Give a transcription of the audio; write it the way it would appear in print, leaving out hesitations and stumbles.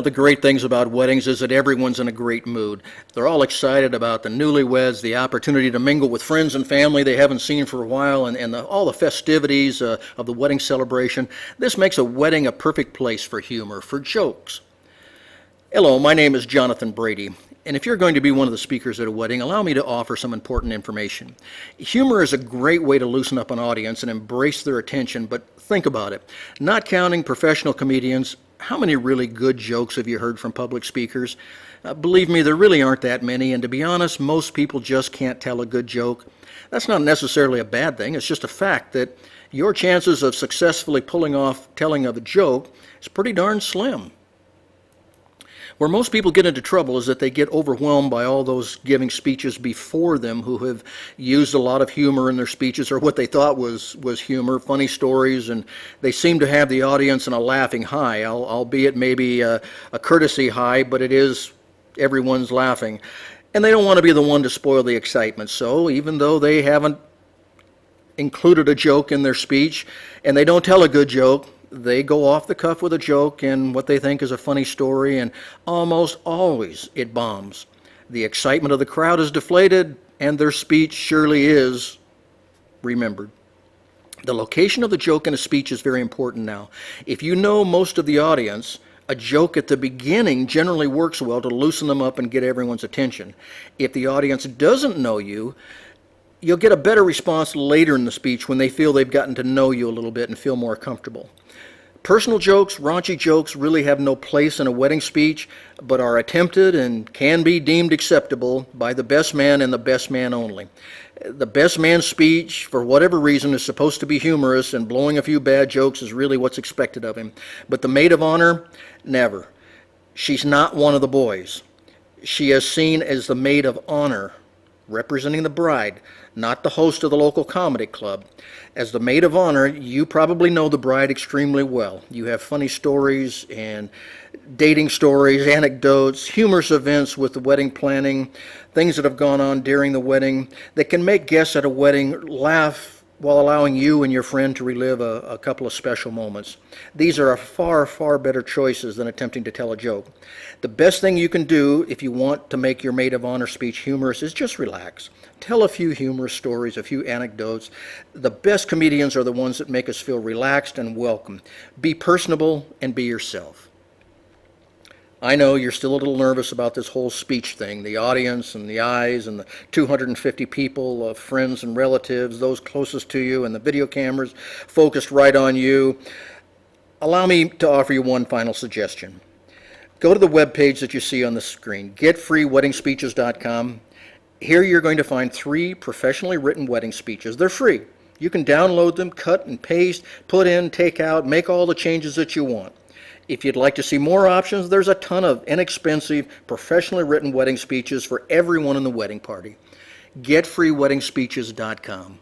the great things about weddings is that everyone's in a great mood. They're all excited about the newlyweds, the opportunity to mingle with friends and family they haven't seen for a while, and all the festivities of the wedding celebration. This makes a wedding a perfect place for humor, for jokes. Hello, my name is Jonathan Brady, and if you're going to be one of the speakers at a wedding, allow me to offer some important information. Humor is a great way to loosen up an audience and embrace their attention, but think about it. Not counting professional comedians, how many really good jokes have you heard from public speakers? Believe me, there really aren't that many, and to be honest, most people just can't tell a good joke. That's not necessarily a bad thing, it's just a fact that your chances of successfully pulling off telling of a joke is pretty darn slim. Where most people get into trouble is that they get overwhelmed by all those giving speeches before them who have used a lot of humor in their speeches, or what they thought was humor, funny stories, and they seem to have the audience in a laughing high, albeit maybe a courtesy high, but it is everyone's laughing. And they don't want to be the one to spoil the excitement, so even though they haven't included a joke in their speech and they don't tell a good joke, they go off the cuff with a joke and what they think is a funny story, and almost always it bombs. The excitement of the crowd is deflated, and their speech surely is remembered. The location of the joke in a speech is very important now. If you know most of the audience, a joke at the beginning generally works well to loosen them up and get everyone's attention. If the audience doesn't know you, you'll get a better response later in the speech when they feel they've gotten to know you a little bit and feel more comfortable. Personal jokes, raunchy jokes really have no place in a wedding speech, but are attempted and can be deemed acceptable by the best man and the best man only. The best man's speech, for whatever reason, is supposed to be humorous, and blowing a few bad jokes is really what's expected of him. But the maid of honor, never. She's not one of the boys. She is seen as the maid of honor, representing the bride, not the host of the local comedy club. As the maid of honor, you probably know the bride extremely well. You have funny stories and dating stories, anecdotes, humorous events with the wedding planning, things that have gone on during the wedding that can make guests at a wedding laugh while allowing you and your friend to relive a couple of special moments. These are far, far better choices than attempting to tell a joke. The best thing you can do if you want to make your maid of honor speech humorous is just relax. Tell a few humorous stories, a few anecdotes. The best comedians are the ones that make us feel relaxed and welcome. Be personable and be yourself. I know you're still a little nervous about this whole speech thing, the audience and the eyes and the 250 people, friends and relatives, those closest to you, and the video cameras focused right on you. Allow me to offer you one final suggestion. Go to the webpage that you see on the screen, getfreeweddingspeeches.com. Here you're going to find 3 professionally written wedding speeches. They're free. You can download them, cut and paste, put in, take out, make all the changes that you want. If you'd like to see more options, there's a ton of inexpensive, professionally written wedding speeches for everyone in the wedding party. GetFreeWeddingSpeeches.com.